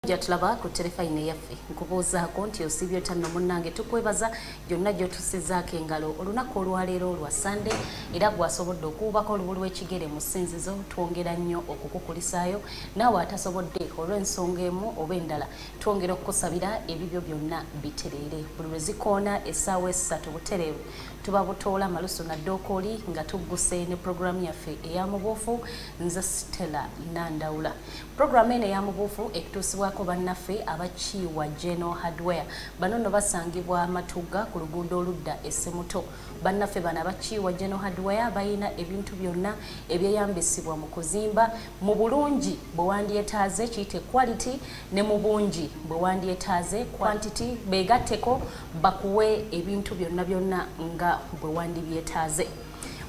Jatulaba ku Terefayina yaffe nkubuuzaako nti osibye tanno munnange tukwebaza gyonna gy'otusizaako engalo olunaku olwaleero lwa Sunday era gwasobodde okuwubako olubulu lw'ekigere mu ssinzizo twongera nnyo okukukulisaayo naawe atasobodde olw'ensonga emu oba endala twongera okukusabira ebibyo byonna bitereere buli lwe zikoona essaawa 3 butereevu tuba butoola malusu na ddookoli nga tugguse ne programu yaffe ey'amubuufu nze Stella Nandawula. Programu eno ey'amubuufu ekituusibwako bannaffe abakiiwa General Hardware bano nno basangibwa Amatugga ku luguudo oludda Essemuto. Bannaffe bano abakiiwa General Hardware bayina ebintu byonna ebyeyambisibwa mu kuzimba mu bulungi bwe wandyetaaze kiyite quality ne mu bungi bwe wandyetaaze quantity beegatteko bakuwe ebintu byonna nga bwe wandibyetaaze.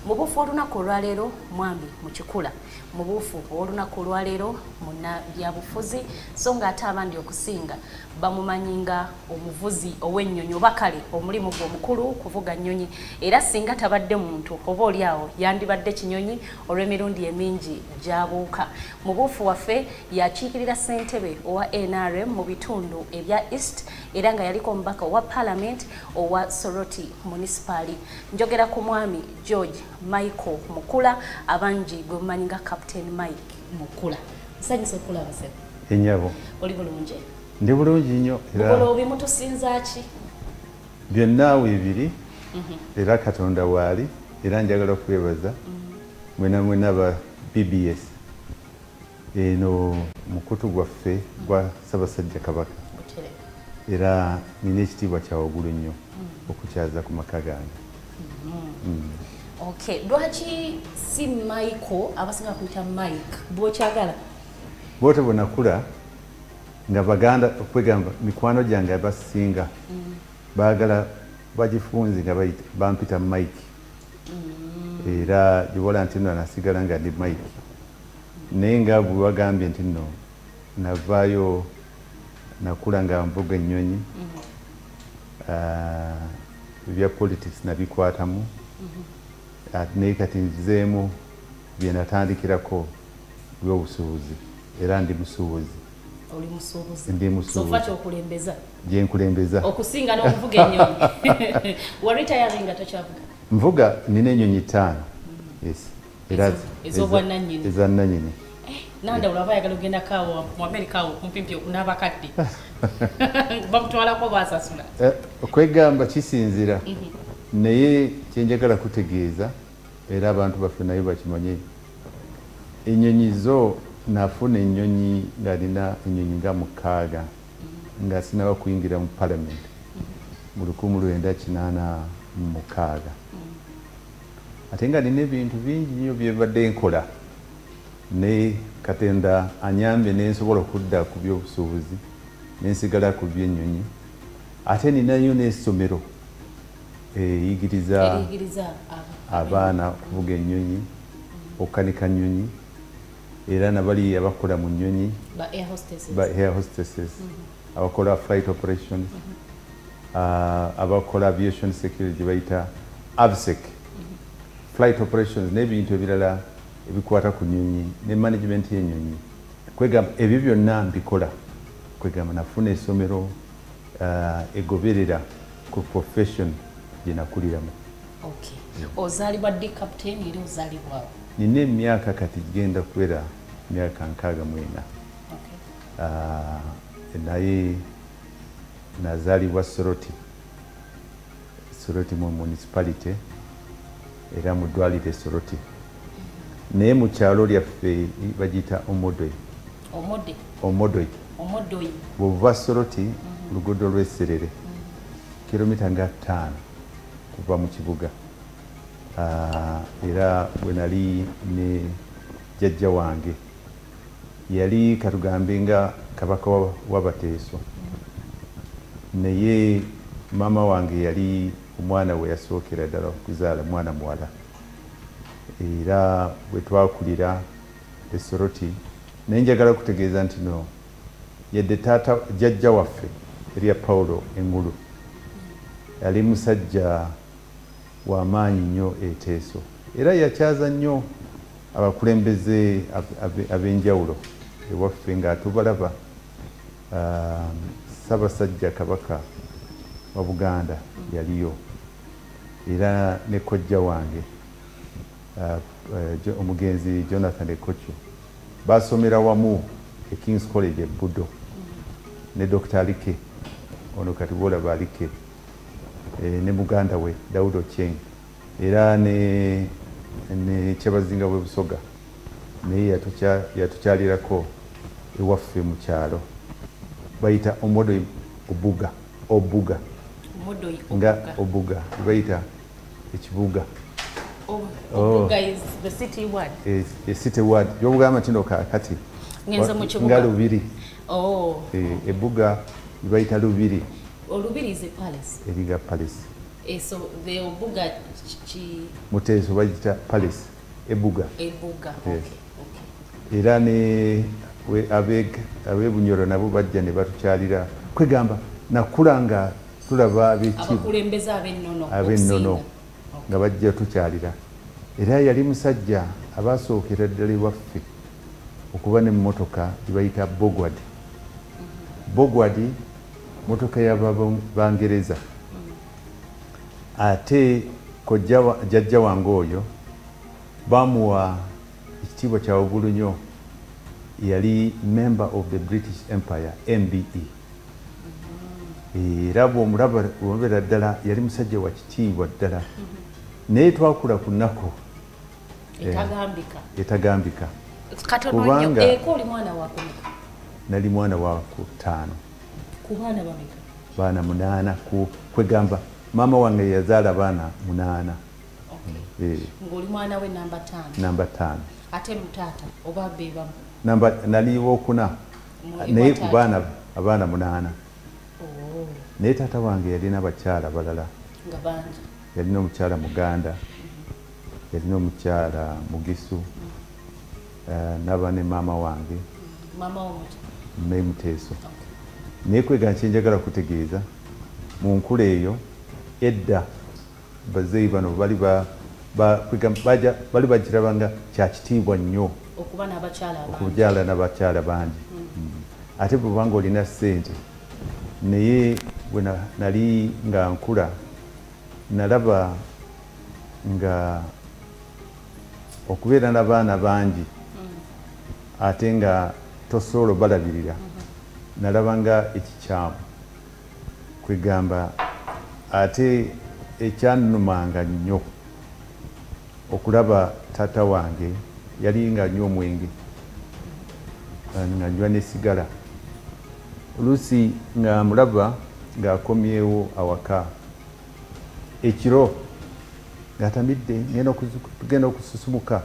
Mubuufu olunaku olwaleero mwambi Mukikula mubuufu olunaku olwaleero munnabyabufuzi so nga ate abandi okusinga bamumanyinga omuvuzi ow'ennyonyi oba kale omulimu gwe omukulu kuvuga nnyonyi era singa tabadde muntu oba oliawo yandibadde kinyonyi olw'emirundi emingi gy'abuuka. Mubuufu waffe yakiikirira ssentebe owa NRM mu bitundu ebya East era nga yaliko omubaka owa Parliament owa Soroti Municipal. Njogera ku mwami George Michael Mukula abangi gwe mumanyinga Capt Mike Mukula. Nsanyusa okulaba sebo. Enyabo. Oli bulungi? Ndi bulungi nnyo era. Obolo bimutusinza ki? Byonna weebiri. Era Katonda waali era njagala okwebaza. Mwena ba BBS. Eno mukutu gwaffe gwa Ssaabasajja Kabaka. Era nina ekitiibwa kya waggulu nnyo okukyaza ku maka gange. Okay, lwaki si Michael abasinga kuyita Mike bw'okyagala? Bwote bwenakula nga baganda okwegamba mikwano gyange abasinga baagala bagifunzi nga bampita Mike era gibola nti nno nasigala nga ndi Mike naye nga bwe wagambye nti nno navaayo nakula nga mvuga ennyonyi ebya politics nabikwatamu naye kati nzizeemu bye natandikirako by'obusuubuzi era ndi musuubuzi. Oli musuubuzi? Ndi musuubuzi. Sofa ky'okulembeza? Gye nkulembeza. Okusinga n'okuvuga ennyonyi. Waritayaringa nga tokyavuga? Nvuga nina ennyonyi 5. Yes. Era ez'obwannannyini? Ezannannyini. Nandawula aba ayagala okugenda kaawo mu Amerika awo kumpimpi n'abakadde. Bamutwalako baasasula? Okwegamba kisinzira. Naye kyenjagala kutegeeza era abantu baffe naye bakimanye ennyonyi zo nafuna ennyonyi nga nina ennyonyi nga 6 nga sinaba kuyingira mu Parliament mu 1986 ate nga nina ebintu bingi nnyo byebadde nkola naye Katonda anyambye nensobola okudda ku by'obusuubuzi nensigala ku by'ennyonyi ate ninayo n'essomero eyigiriza abaana okuvuga ennyonyi okukanika nnyonyi era nabali abakola mu nnyonyi ba air hostesses abakola flight operations abakola aviation security bayita AVSEC flight operations n'ebintu ebirala ebikwata ku nnyonyi ne management y'ennyonyi kwegamba ebyo byonna mbikola kwegamba nafuna essomero egoberera ku profession jenakuliramu. Okay. Ozaalibwa ddi Captain era ozaalibwawo? Nina emyaka kati genda kuwera myaka 64. Okay. Naye nazaalibwa Soroti mu municipality era mu ddwaliro Soroti. Naye mu kyalo lyaffe bagiyita Omodoi. Bw'ova Soroti luguudo lw'Esserere kilomita nga 5 kuva mu kibuga. Era bwe nali ne jjajja wange yali katugambe nga kabaka w'Abateeso naye maama wange yali omwana we yasookera ddala okuzaala mwana muwala era bwe twakulira Soroti naye njagala kutegeeza nti no yadde taata jjajja waffe Eria Paulo Engulu yali musajja w'amaanyi nnyo Teeso era yakyaza nnyo abakulembeze ab'enjawulo ewaffe nga tubalaba Ssaabasajja Kabaka wa Buganda yaliyo era ne kojja wange omugenzi Jonathan Ekocho basomera wamu e King's College e Buddo ne Dr. Alike ono kati boolaba Alike ne muganda we Daud Ocheng era ne Kyabazinga bwe Busoga naye yatukyalirako ewaffe mu kyalo bayita Omodo Obuga nga Obuga bayita ekibuga. Obuga is the city word. A city word. Yobugamba kino kati ngenza mu kibuga nga Lubiri. Oh. Ebuga bayita Lubiri. Lubiri is a palace. Eriga palace. So the Obuga Muteeso bayita palace. Ebuga. Ebuga. Okay. Okay. Era ne abebunyoro nabo bajja ne batukyalira kwegamba nakulanga tulaba abakulembeza ab'ennono nga bajja tukyalira era yali musajja abasookera ddala ewaffe okuba n'emmotoka gyebayita Bogwadi motoka y'Abangereza ate jjajja wange oyo bamuwa ekitiibwa kya waggulu nnyo yali member of the British Empire MBE era bw'omulaba ddala yali musajja wa kitiibwa ddala naye twakula ku nnaku etagambika kubanga nali mwana wa ku 5 baana 8 kwegamba maama wange yazaala baana 8 ng'oli mwana we namba 5 ate mutaata oba bebamu nali wokuna naye ku baana abaana 8 naye taata wange yalina abakyala balala yalina omukyala Muganda yalina omukyala Mugisu naba ne maama wange Muteeso naye kwega kyenjagala kutegeeza mu nkula eyo edda bazeeyi bano bali bagirabanga kyakitiibwa nnyo okubyala n'abakyala bangi ate bwebanga olina ssente naye bwe nali nga nkula nalaba nga okubeera n'abaana bangi ate nga tosobola balabirira nalaba nga ekikyamu kwegamba ate ekyanumanga nnyo okulaba taata wange yali nga nnyo omwenge nga njwa n'esigala oluusi nga mulaba ng'akomyewo awaka ekiro ng'atamidde tugenda okususumuka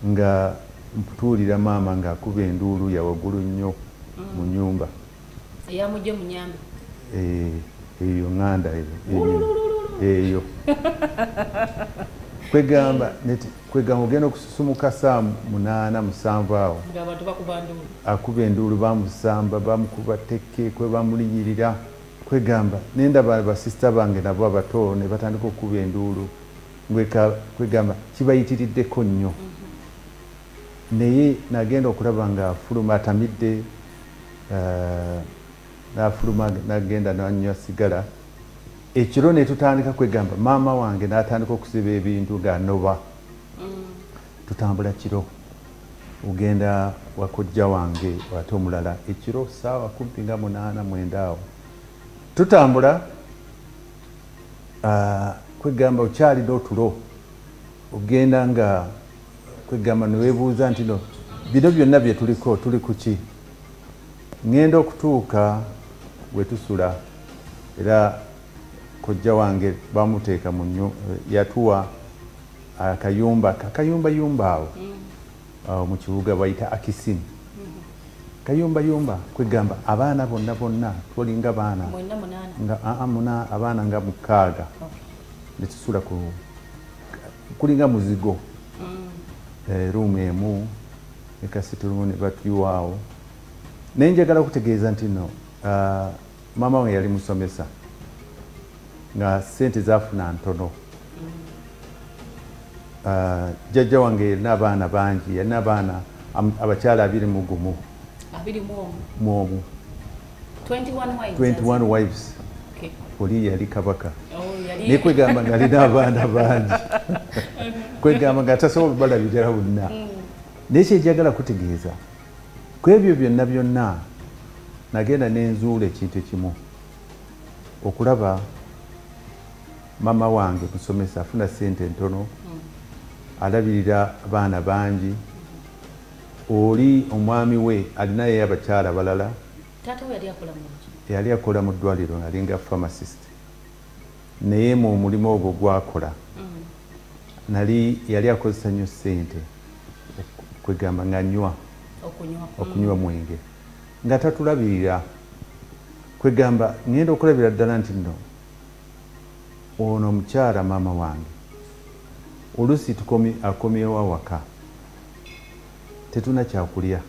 nga mputuulira maama ng'akuba enduulu ya waggulu nnyo mu nnyumba eyamujje mu nyambe eyo ŋŋanda eyo kwegamba ogenda okususumuka saa 8 7 awo akuba enduulu bamusamba bamukuba tekke kwe bamulinyirira kwegamba nendaba basisita bange nabo abato ne batandika okuba enduulu kwegamba kibayitiriddeko nnyo naye nagenda okulaba nga afuluma atamidde n'afuluma nagenda nanywa sigala ekiro ne tutandika kwegamba maama wange n'atandika okusiba ebintu ng'anoba tutambula kiro ogenda wakojja wange ate omulala ekiro saawa 8:9 awo tutambula kwegamba okyalina otulo ogenda nga kwegamba neweebuuza nti no bino byonna bye tuliko tuli kuki ŋŋenda okutuuka we tusula era kojja wange bamuteeka yatuwa akayumba awo mu kibuga bayita Akisimu kayumba kwegamba abaana bonna twolinga baana abaana nga 6 netusula kulinga muzigo ruumu emu ekasitulumu ne batuyuwaawo naye njagala okutegeeza nti no maama we yali musomesa nga sente zafuna ntono jjajja wange yalina abaana bangi yalina abaana abakyala 21 mu omu 21 wives. Okay. Oli yali kabaka. Oh, yali. Ne kwegamba nga alina abaana bangi. Kwegamba nga tasobola balabirira bonna. N'ekyo njagala kutegeeza. Kwebyo byonna nagenda n'enzuula ekintu ekimu. Okulaba mama wange musomesa afuna ssente ntono. Alabirira abaana bangi. Oli omwami we alinayo abakyala balala. Taata we yali akola mu ki? Yali akola mu ddwaliro alinga pharmacist. Naye mu mulimu ogwo gwakola yali akozesa nnyo ssente kwegamba nga nywa okunywa mwenge nga tatulabirira kwegamba ngenda okulabira ddala nti nno ono omukyala maama wange oluusi akomyewo awaka tetuna kyakulya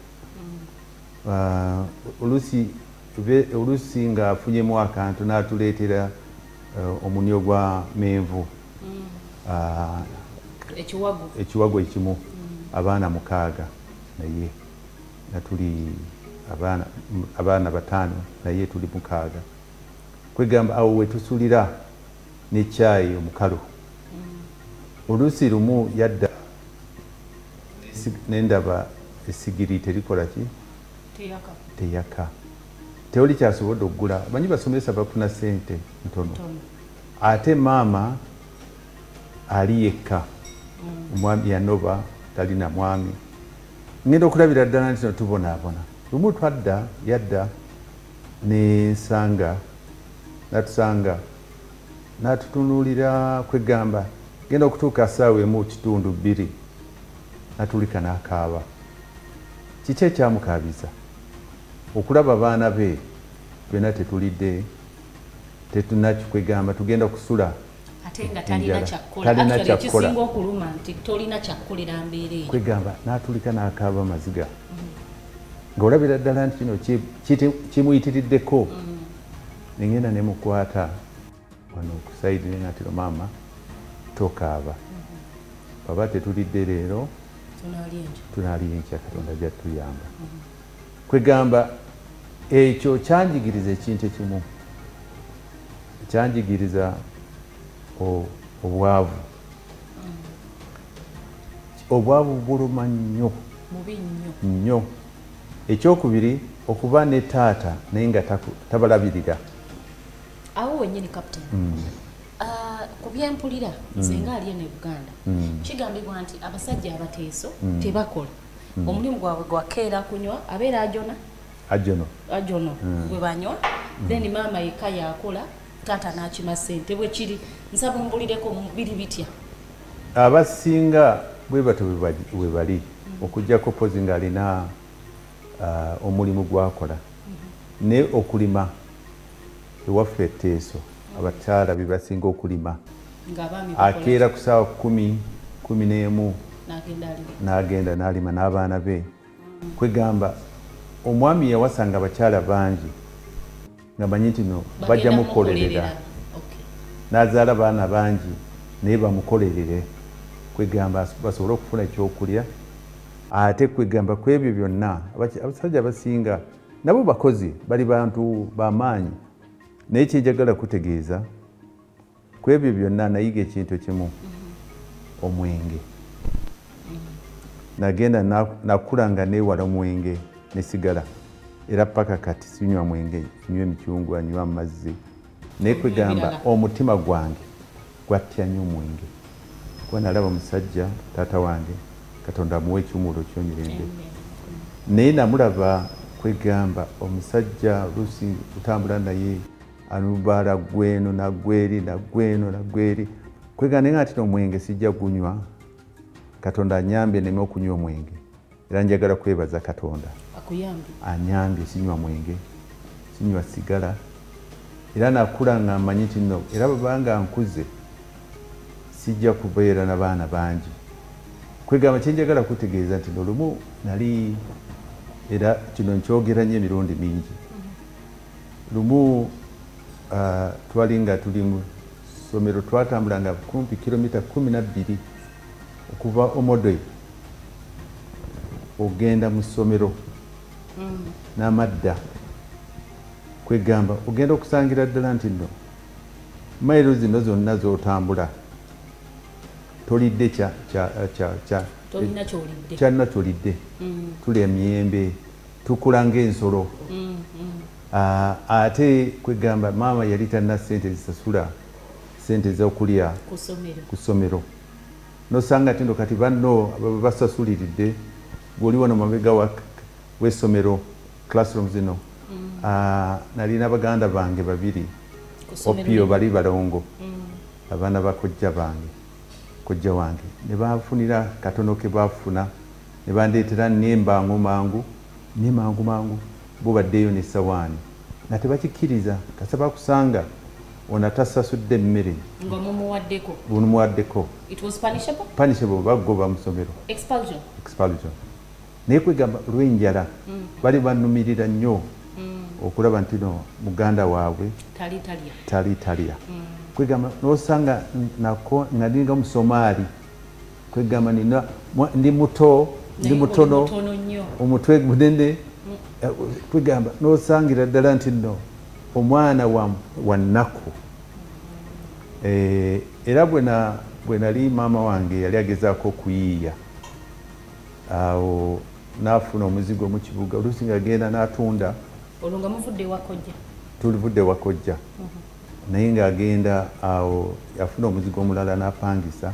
oluusi ng'afunyemu akantu n'atuleetera omunyo gwa menvu ekiwago ekimu abaana 6 naye natuli abaana 5 naye tuli 6 kwegamba awo wetusulira n'ekyayi omukalu oluusi lumu yadda nendaba essigiri terikola ki teyaka teoli kyasobodde okugula banyi basomesa bafuna ssente ntono ate maama ali yekka omwami yanoba talina mwami ngenda okulabira ddala nti tubonaabona lumu yadda natusanga natutunuulira kwegamba genda okutuuka ssaawa emu kitundu 2 natulika n'akaaba kiki ekyamukaabiza okulaba abaana be bena tetulidde tetunakikwegamba tugenda kusula ate nga talina kyakkola ekisinga okuluma nti tolina kyakkolera mbeera eyo kwegamba n'atulika n'akaaba amaziga ng'olabira ddala nti kino kimuyitiriddeko nengenda ne mukwata wano okusaidi nengatiro maama tokaaba baba tetulidde leero tunaalya enkya katonda jatuyamba kwegamba ekyo kyanjigiriza ekintu ekimu kyanjigiriza obwavu buluma nnyo ekyokubiri okuba ne taata naye nga tabalabirira awo wennyini captain ku byempulira nze nga ali eno e Buganda kigambibwa nti abasajja abateeso tebakola omulimu gwabwe gwakeera kunywa abeera ajono bwe banywa then maama yekka yakola taata n'akima ssente bwe kiri nsaba mbulireko biri bitya abasinga bwe bato bwe bali okuggyako pozi ng'alina omulimu gwakola naye okulima ewaffe etteeso abakyala bebasinga okulima akeera ku ssaawa 10-11 n'agenda n'alima n'abaana be kwegamba omwami yawasanga abakyala bangi nga manyi nti no bajja mukolerera n'azaala baana bangi naye bamukolerere kwegamba basobole okufuna ekyokulya ate kwegamba ku ebyo byonna abasajja abasinga nabo bakozi bali bantu b'amaanyi naye kyenjagala kutegeeza ku ebyo byonna nayiga ekintu kimu omwenge nagenda nakula nga neewala omwenge nesigala era paka kati sinywa mwenge nywa emicungwa nywa amazzi naye kwegamba omutima gwange gwatya nnyo omwenge kuba nalaba omusajja taata wange katonda amuwa ekiwumuulo ky'emirembe naye namulaba kwegamba omusajja oluusi kutambula naye anubaala gweno nagweri nagweno nagweri kwegamba naye nga ati omwenge sijja gunywa katonda anyambye neme okunywa omwenge era njagala kwebaza katonda anyambye sinywa mwenge sinywa sigala era nakula nga mmanyi nti nno era babanga nkuze sijja kubeera n'abaana bangi kwegamba kyenjagala kutegeeza nti olumu nali era kino nkyogera nnyo emirundi mingi lumu twali nga tuli mu ssomero twatambulanga kumpi kilomita 12 okuva Omodoi ogenda mu ssomero n'amadda kwegamba ogenda okusangira ddala nti nno mayiro zino zonna z'otambula tolidde kyalina kyolidde tulya emiyembe tukula ng'ensolo ate kwegamba maama yali talina ssente zisasula ssente z'okulya ku ssomero nosanga tindo kati banno basasuliridde bw'oli wano mabega w'essomero classroom zino nalina baganda bange babiri opio bali balongo abaana bakojja kojja wange ne bafunira katono ke bafuna ne bandeetera nembangu mangu bo baddeeyo n'essawaani nga tebakikkiriza kasaba kusanga ono atasasudde emmere bumuwaddeko punishable baggoba mu ssomero expulsion naye kwegamba lw'enjala bali bannumirira nnyo okulaba nti no muganda waabwe tali talya kwegamba n'osanga nako nga ndinga musomaali kwegamba ndi mutono omutwe munene kwegamba n'osangira ddala nti nno omwana wa nnaku era bwe nali maama wange yali agezaako okuyiiya awo n'afuna omuzigo mu kibuga oluusi ng'agenda n'atunda olwo nga muvudde wakojja tulivudde wakojja naye ng'agenda awo yafuna omuzigo omulala n'apangisa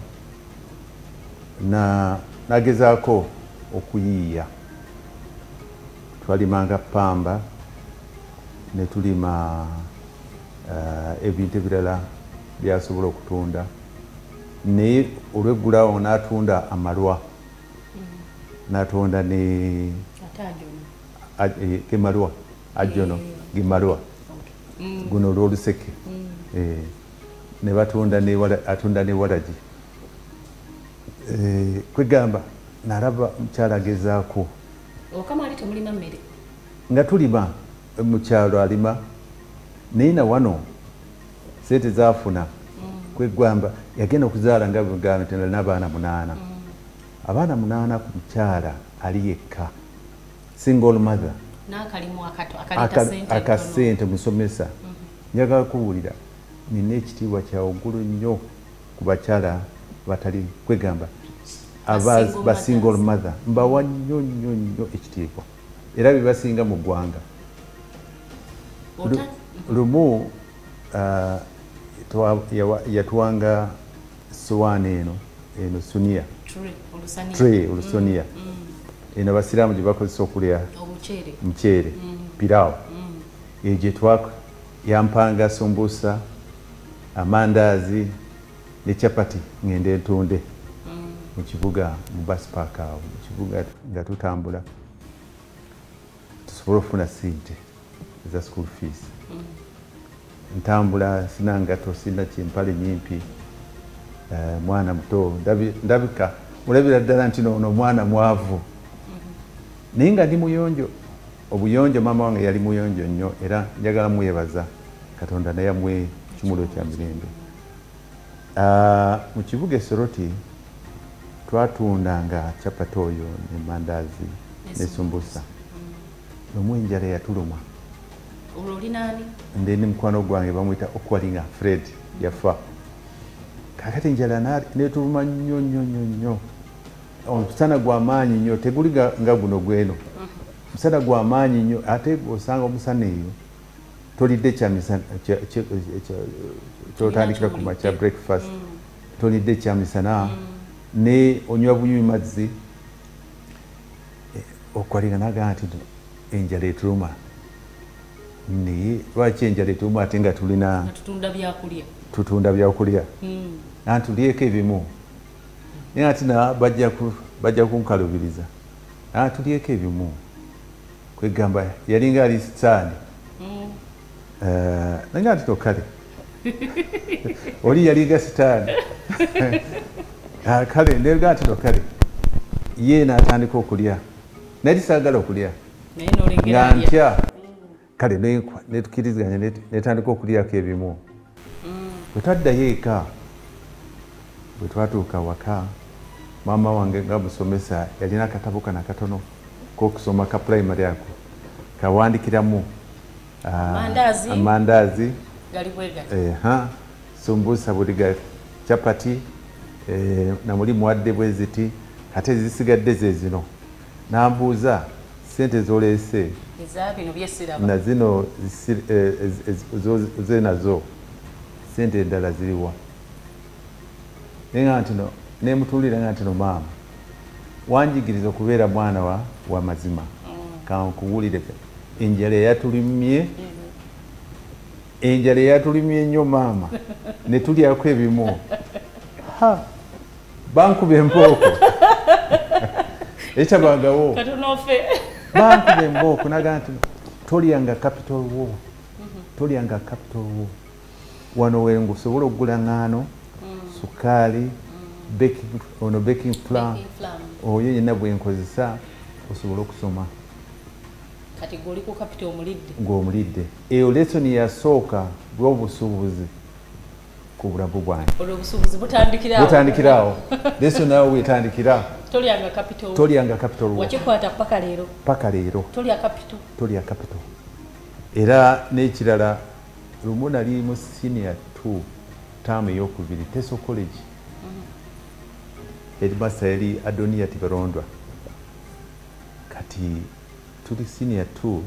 n'agezaako okuyiiya twalimanga pamba ne tulima ebintu ebirala byasobola okutunda naye olweggulawo n'atunda amalwa n'atonda ne gemalwa ajono gemalwa guno olw'oluseke ne atunda ne walagi kwegamba nalaba mukyala agezaako okama ali temulima mmere nga tulima mukyalo alima naye na wano sente zaafuna kwegamba yagenda okuzaala nga bwegamba nti nalina abaana 8 abaana 8 ku mukyala ali yekka single mother akasente musomesa njagala kuwulira nina ekitiibwa kya waggulu nnyo ku bakyala batali kwegamba ba single mother mbawa nnyo nnyo nnyo ekitiibwa era bebasinga mu ggwanga lumu yatuwanga sowaani eno sunia tray olusonia eno abasiraamu gye bakozesa okulya muceere pirawo egyo yampanga sumbusa amandaazi ne chapati ngende ntunde mu kibuga mu bus park awo mu kibuga nga tutambula tusobola okufuna ssente eza school fees ntambula sina ngato sina kimpale nyimpi mwana muto ndabika mulabira ddala nti ono mwana mwavu naye nga ndi muyonjo obuyonjo maama wange yali muyonjo nnyo era njagala mwebaza katonda naye amwe kimulo kya mirembe mu kibuga esoroti twatundanga chapati oyo nemandaazi nesumbusa nomwe enjala yatuluma olwo oli nani ndi mukwano gwange bamuyita okwalinga Fred yafa kakati enjala netuluma nnyo nnyo nnyo nnyo omusana gw'amaanyi nnyo teguli nga guno gweno musana gw'amaanyi nnyo ate osanga omusana eyo tolidde kyamisana kyotandikira ku makya breakfast tolidde kyamisana ne onywa bunywi mazzi okwalinga nagaa nti enjala etuluma naye lwaki enjala etuluma ate nga tulina tutunda byakulya nantulyeko ebimu naye ati bajja kunkalubiriza tulyeko ebimu kwegamba yalinga ali sitaani naye ati tokale oli yalinga sitaani kale nega ati tokale ye n'atandika okulya nali saagala okulya nga ntya kale netukiriziganya netandika okulyako ebimu bwe twaddayo eka bwe twatuuka waka maama wange nga musomesa yalina akatabo kana katono k'okusoma ka primary ako kawandikiramu amandazi gali bwega sumbusa buliga chapati namuli muwadde bweziti ate zisigadde zezino nambuuza sente zoleese ezabino byesiraba na zino zenazo sente endala ziriwa nenga ntino nemutulira nga ntino maama wanjigiriza okubeera mwana wa mazima kankuwulire enjala yatulimye nnyo maama ne tulyako ebimu bankuba embooko ekyabangawo bankuba embooko naga nti tolyanga capital wo wano wengu osobola okugula ŋŋaano sukaali baking flour oyo yenna bwenkozesa osobola okusoma kati goli ku capital ng'omulidde eyo lesoni yasooka bw'obusuubuzi ku bulamu bwange obusuubuzi butandikirawo lesoni awo wetandikira tolyanga capital wakikwata paka leero tolya capital era n'ekirala lumu nali mu senior 2 taamu ey'okubiri Teso college headmaster yali Adonia Tibarondwa kati tuli senior 2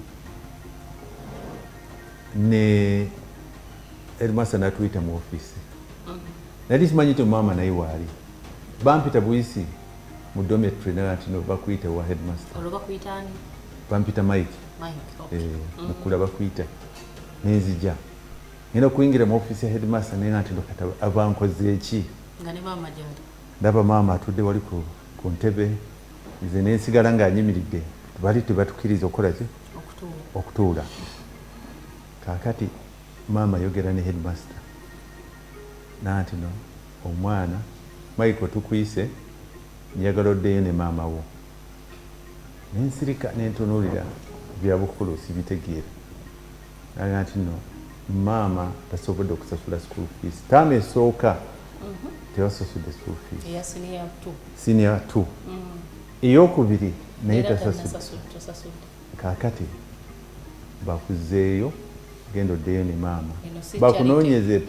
ne headmaster natuyita mu office nali simanyi nti maama naye waali bampita buyisi mu dormitory naye ati no bakuyita wa headmaster bampita Mike Mukula bakuyita nenzija ngenda okuyingira mu office ya headmaster naye ati ndokata abankoze eki ndaba maama atudde wali ku ntebe nze nensigala ng'anyimiridde bali tebatukiriza okukola ki okutuula kakati maama yogera ne headmaster nanti no omwana Mike tukuyise njagala oddeyo ne maama wo nensirika nentunuulira byabukulu sibitegeera naga nti no maama tasobodde okusasula school fees taama esooka tewasasudde school fees senior 2 eyokubiri naye tasasudde kakati bakuzeeyo genda oddeyo ne maama bakunoonyeze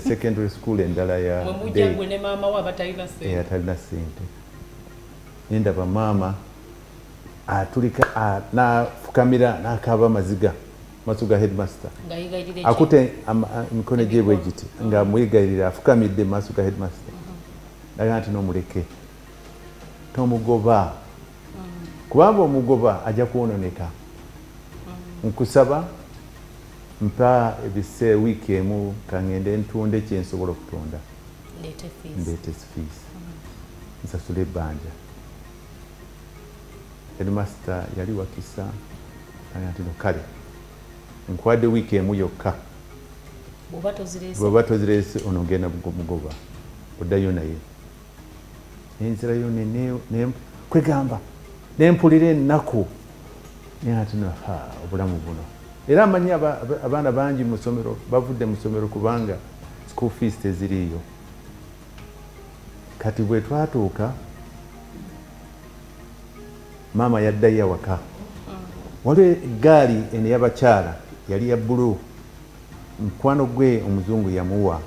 secondary school endala ya atalina sente nendaba maama atulika nafukamira nakaba amaziga maaso ga headmaster akute emikono gye bwe giti nga mwegayirira afukamidde maaso ga headmaster naga nti nomuleke tomugoba kubanga omugoba ajja kuwononeka nkusaba mpa ebise wiiki emu kangende ntunde kyensobola okutunda ndeete fees nsasule ebbanja headmaster yali wakisa ati no kale nkwadde wiiki emu yokka bw'oba tozireese onogenda mugoba oddayo naye nenzirayo kwegamba nempulira ennaku naye ati no obulamu buno era amanyi abaana bangi mu ssomero bavudde mu ssomero kubanga school fees teziriiyo kati bwe twatuuka maama yaddayo awaka waliwo eggaali eno y'abakyala yali ya bbulu mukwano gwe omuzungu yamuwa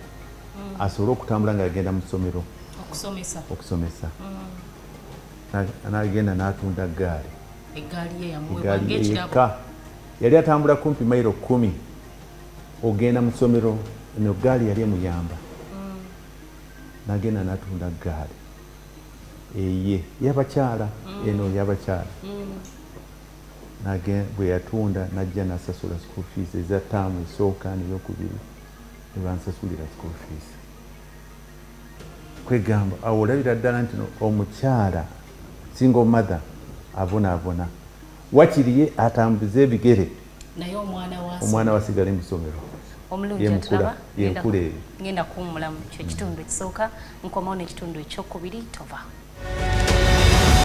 asobole okutambula ng'agenda mu ssomero okusomesa n'agenda n'atunda ggaali eggaali yekka yali atambula kumpi mayiro 10 ogenda mu ssomero eno ggaali yali emuyamba n'agenda n'atunda ggaali eye y'abakyala eno y'abakyala bwe yatunda najja nasasula school fees eza taamu esooka neyokubiri ne bansasulira school fees kwegamba awo olabira ddala nti omukyala single mother abonaabona wakiriye atambuze ebigere omwana wasigale mu ssomero yenkula eyo ngenda kuwummulamu kyo kitundu ekisooka nkomawo n'ekitundu ekyokubiri tova